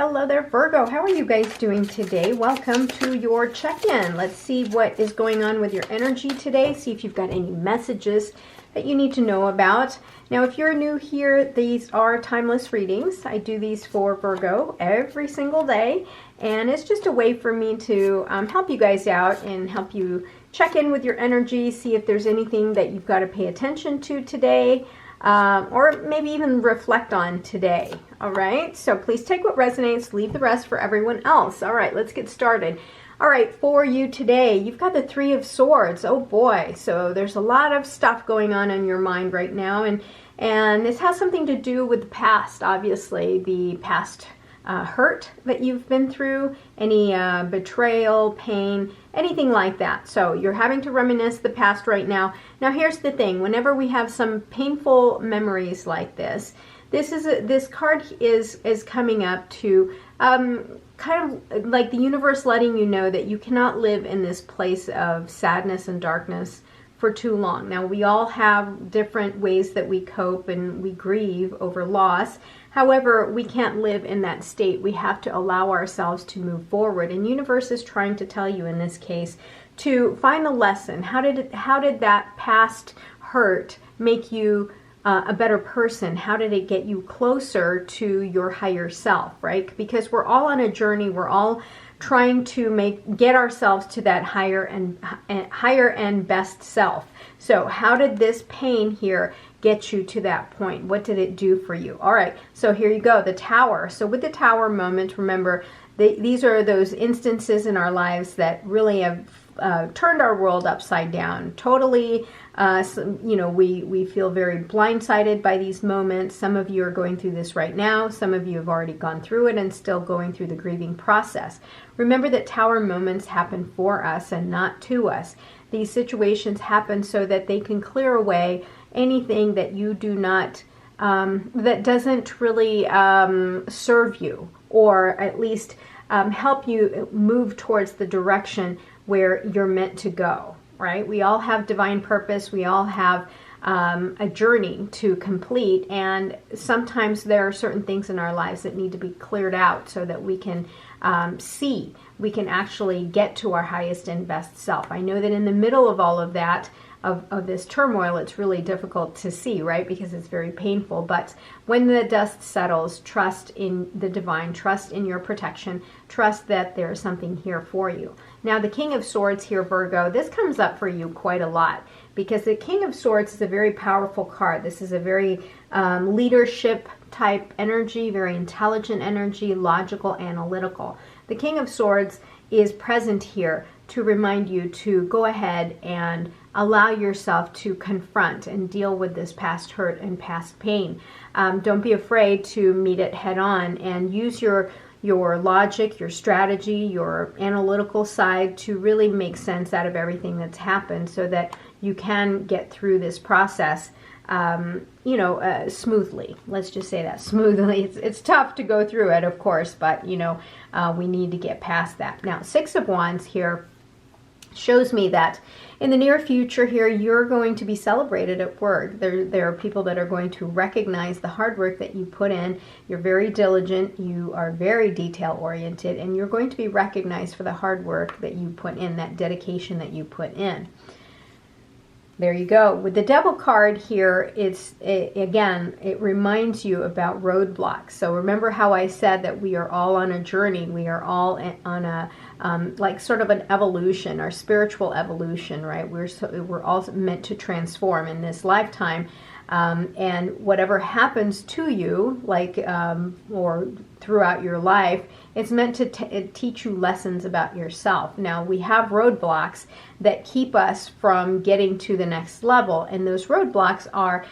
Hello there, Virgo. How are you guys doing today? Welcome to your check-in. Let's see what is going on with your energy today. See if you've got any messages that you need to know about. Now, if you're new here, these are timeless readings. I do these for Virgo every single day, and it's just a way for me to help you guys out and help you check in with your energy, see if there's anything that you've got to pay attention to today, or maybe even reflect on today. All right, so please take what resonates, leave the rest for everyone else. All right, let's get started. All right, for you today, you've got the Three of Swords. Oh boy, so there's a lot of stuff going on in your mind right now, and this has something to do with the past, obviously, the past hurt that you've been through, any betrayal, pain, anything like that. So you're having to reminisce the past right now. Now here's the thing, whenever we have some painful memories like this card is coming up to kind of like the universe letting you know that you cannot live in this place of sadness and darkness for too long. Now, we all have different ways that we cope and we grieve over loss. However, we can't live in that state. We have to allow ourselves to move forward. And universe is trying to tell you in this case to find a lesson. How did that past hurt make you a better person? How did it get you closer to your higher self, right? Because we're all on a journey. We're all trying to get ourselves to that higher and best self. So how did this pain here get you to that point? What did it do for you? All right, so here you go, the Tower. So with the Tower moment, remember, these are those instances in our lives that really have turned our world upside down. Totally, we feel very blindsided by these moments. Some of you are going through this right now. Some of you have already gone through it and still going through the grieving process. Remember that Tower moments happen for us and not to us. These situations happen so that they can clear away anything that you do not, that doesn't really serve you, or at least help you move towards the direction where you're meant to go, right? We all have divine purpose. We all have a journey to complete, and sometimes there are certain things in our lives that need to be cleared out so that we can we can actually get to our highest and best self. I know that in the middle of all of that, of this turmoil, it's really difficult to see, right? Because it's very painful. But when the dust settles, trust in the divine, trust in your protection, trust that there's something here for you. Now, the King of Swords here, Virgo, this comes up for you quite a lot because the King of Swords is a very powerful card. This is a very leadership type energy, very intelligent energy, logical, analytical. The King of Swords is present here to remind you to go ahead and allow yourself to confront and deal with this past hurt and past pain. Don't be afraid to meet it head on and use your logic, your strategy, your analytical side to really make sense out of everything that's happened so that you can get through this process smoothly. Let's just say that, smoothly. It's tough to go through it, of course, but we need to get past that. Now, Six of Wands here shows me that in the near future here, you're going to be celebrated at work. There are people that are going to recognize the hard work that you put in. You're very diligent, you are very detail oriented, and you're going to be recognized for the hard work that you put in, that dedication that you put in. There you go. With the Devil card here, it reminds you about roadblocks. So remember how I said that we are all on a journey. We are all on a like sort of an evolution, our spiritual evolution, right? We're all meant to transform in this lifetime. And whatever happens to you, or throughout your life, it's meant to teach you lessons about yourself. Now, we have roadblocks that keep us from getting to the next level, and those roadblocks are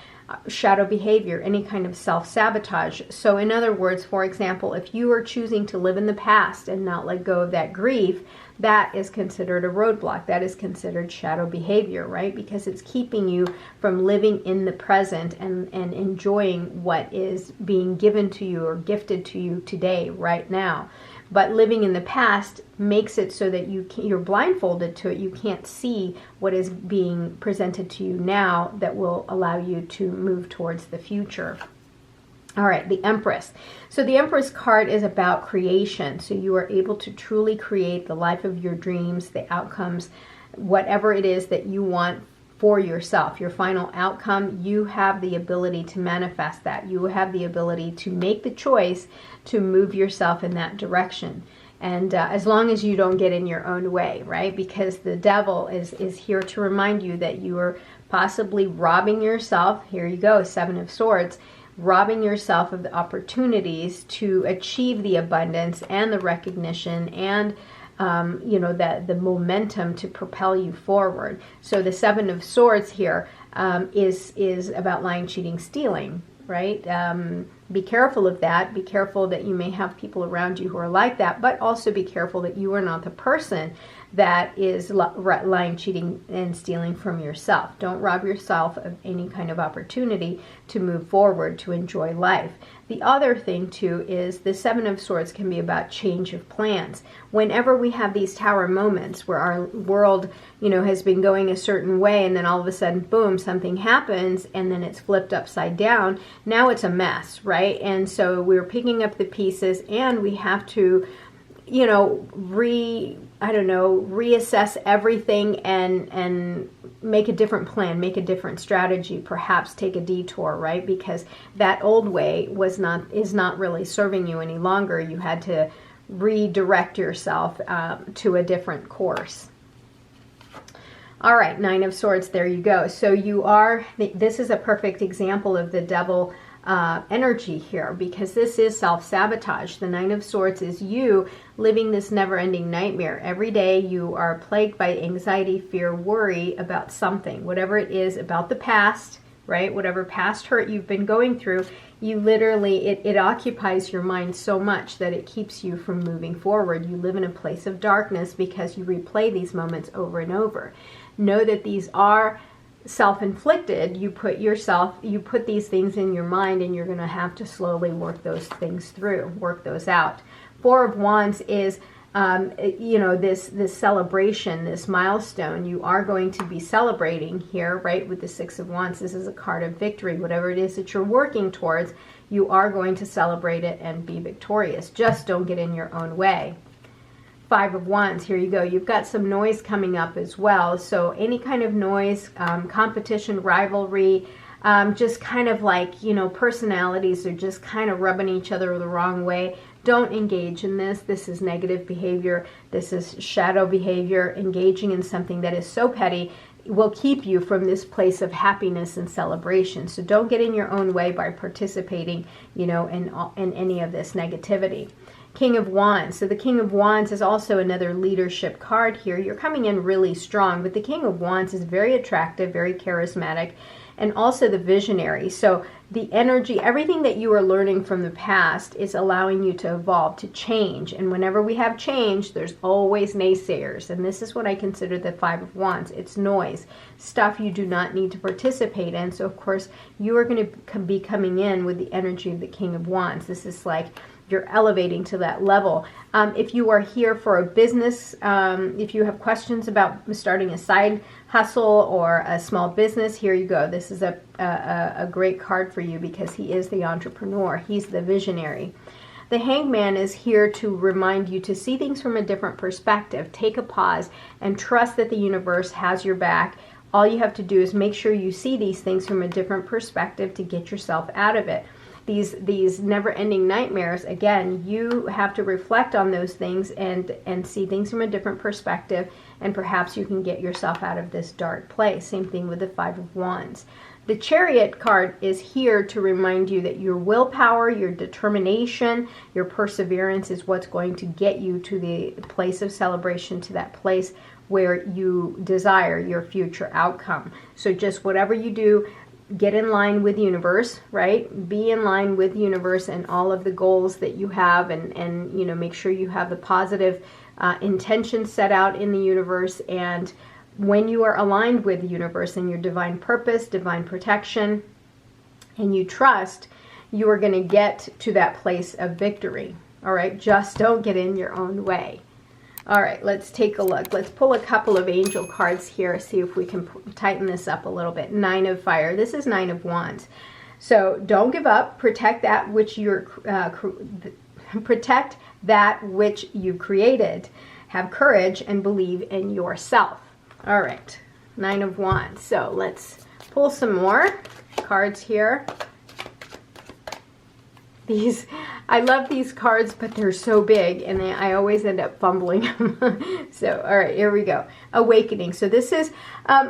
shadow behavior, any kind of self-sabotage. So in other words, for example, if you are choosing to live in the past and not let go of that grief, that is considered a roadblock. That is considered shadow behavior, right? Because it's keeping you from living in the present and enjoying what is being given to you or gifted to you today, right now. But living in the past makes it so that you're blindfolded to it. You can't see what is being presented to you now that will allow you to move towards the future. All right, the Empress. So the Empress card is about creation. So you are able to truly create the life of your dreams, the outcomes, whatever it is that you want for yourself, your final outcome. You have the ability to manifest that. You have the ability to make the choice to move yourself in that direction. And as long as you don't get in your own way, right? Because the devil is here to remind you that you are possibly robbing yourself. Here you go, Seven of Swords. Robbing yourself of the opportunities to achieve the abundance and the recognition and the momentum to propel you forward. So the Seven of Swords here is about lying, cheating, stealing, right? Be careful of that. Be careful that you may have people around you who are like that, but also be careful that you are not the person that is lying, cheating, and stealing from yourself. Don't rob yourself of any kind of opportunity to move forward, to enjoy life. The other thing, too, is the Seven of Swords can be about change of plans. Whenever we have these tower moments where our world, has been going a certain way, and then all of a sudden, boom, something happens, and then it's flipped upside down, now it's a mess, right? And so we're picking up the pieces, and we have to reassess everything and make a different plan, make a different strategy, perhaps take a detour, right? Because that old way is not really serving you any longer. You had to redirect yourself to a different course. All right, Nine of Swords, there you go. So this is a perfect example of the devil energy here, because this is self-sabotage. The Nine of Swords is you living this never-ending nightmare. Every day you are plagued by anxiety, fear, worry about something, whatever it is about the past, right? Whatever past hurt you've been going through, you literally, it occupies your mind so much that it keeps you from moving forward. You live in a place of darkness because you replay these moments over and over. Know that these are self-inflicted. You put these things in your mind, and you're going to have to slowly work those things through, work those out. Four of Wands is this celebration, this milestone. You are going to be celebrating here, right? With the Six of Wands, this is a card of victory. Whatever it is that you're working towards, you are going to celebrate it and be victorious. Just don't get in your own way. Five of Wands, here you go. You've got some noise coming up as well. So any kind of noise, competition, rivalry, just kind of like, personalities are just kind of rubbing each other the wrong way. Don't engage in this. This is negative behavior. This is shadow behavior. Engaging in something that is so petty will keep you from this place of happiness and celebration. So don't get in your own way by participating, in any of this negativity. King of Wands. So the King of Wands is also another leadership card here. You're coming in really strong, but the King of Wands is very attractive, very charismatic, and also the visionary. So the energy, everything that you are learning from the past is allowing you to evolve, to change. And whenever we have change, there's always naysayers. And this is what I consider the Five of Wands. It's noise, stuff you do not need to participate in. So of course, you are going to be coming in with the energy of the King of Wands. This is like you're elevating to that level. If you are here for a business, if you have questions about starting a side hustle or a small business, here you go. This is a great card for you because he is the entrepreneur. He's the visionary. The Hangman is here to remind you to see things from a different perspective. Take a pause and trust that the universe has your back. All you have to do is make sure you see these things from a different perspective to get yourself out of it. These never-ending nightmares, again, you have to reflect on those things and see things from a different perspective, and perhaps you can get yourself out of this dark place. Same thing with the Five of Wands. The Chariot card is here to remind you that your willpower, your determination, your perseverance is what's going to get you to the place of celebration, to that place where you desire your future outcome. So just whatever you do, get in line with universe, right? Be in line with universe and all of the goals that you have, and make sure you have the positive intentions set out in the universe. And when you are aligned with the universe and your divine purpose, divine protection, and you trust, you are going to get to that place of victory. All right, just don't get in your own way. All right, let's take a look. Let's pull a couple of angel cards here, see if we can tighten this up a little bit. Nine of Fire. This is Nine of Wands. So don't give up. Protect that which protect that which you created. Have courage and believe in yourself. All right, 9 of Wands. So let's pull some more cards here. I love these cards, but they're so big, and I always end up fumbling them. So, all right, here we go. Awakening. So this is,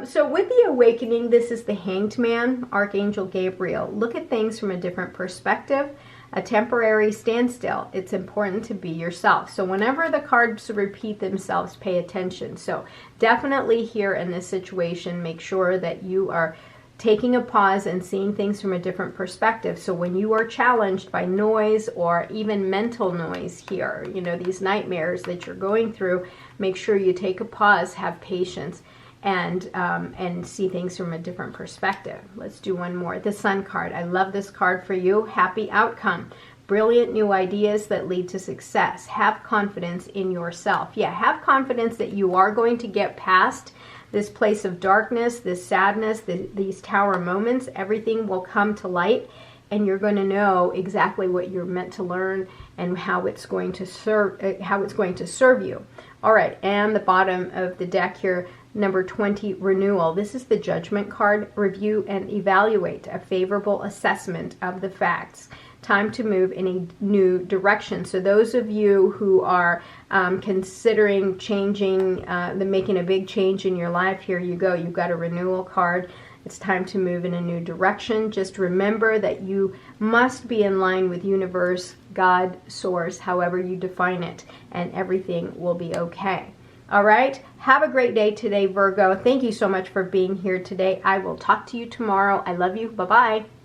so with the awakening, this is the Hanged Man, Archangel Gabriel. Look at things from a different perspective. A temporary standstill. It's important to be yourself. So whenever the cards repeat themselves, pay attention. So definitely here in this situation, make sure that you are taking a pause and seeing things from a different perspective. So when you are challenged by noise or even mental noise here, you know, these nightmares that you're going through, make sure you take a pause, have patience, and see things from a different perspective. Let's do one more. The Sun card. I love this card for you. Happy outcome. Brilliant new ideas that lead to success. Have confidence in yourself. Yeah, have confidence that you are going to get past this place of darkness, this sadness, these tower moments. Everything will come to light, and you're going to know exactly what you're meant to learn and how it's going to serve you. All right, and the bottom of the deck here, number 20, renewal. This is the Judgment card. Review and evaluate. A favorable assessment of the facts. Time to move in a new direction. So those of you who are considering changing, making a big change in your life, here you go. You've got a renewal card. It's time to move in a new direction. Just remember that you must be in line with universe, God, source, however you define it, and everything will be okay. All right. Have a great day today, Virgo. Thank you so much for being here today. I will talk to you tomorrow. I love you. Bye-bye.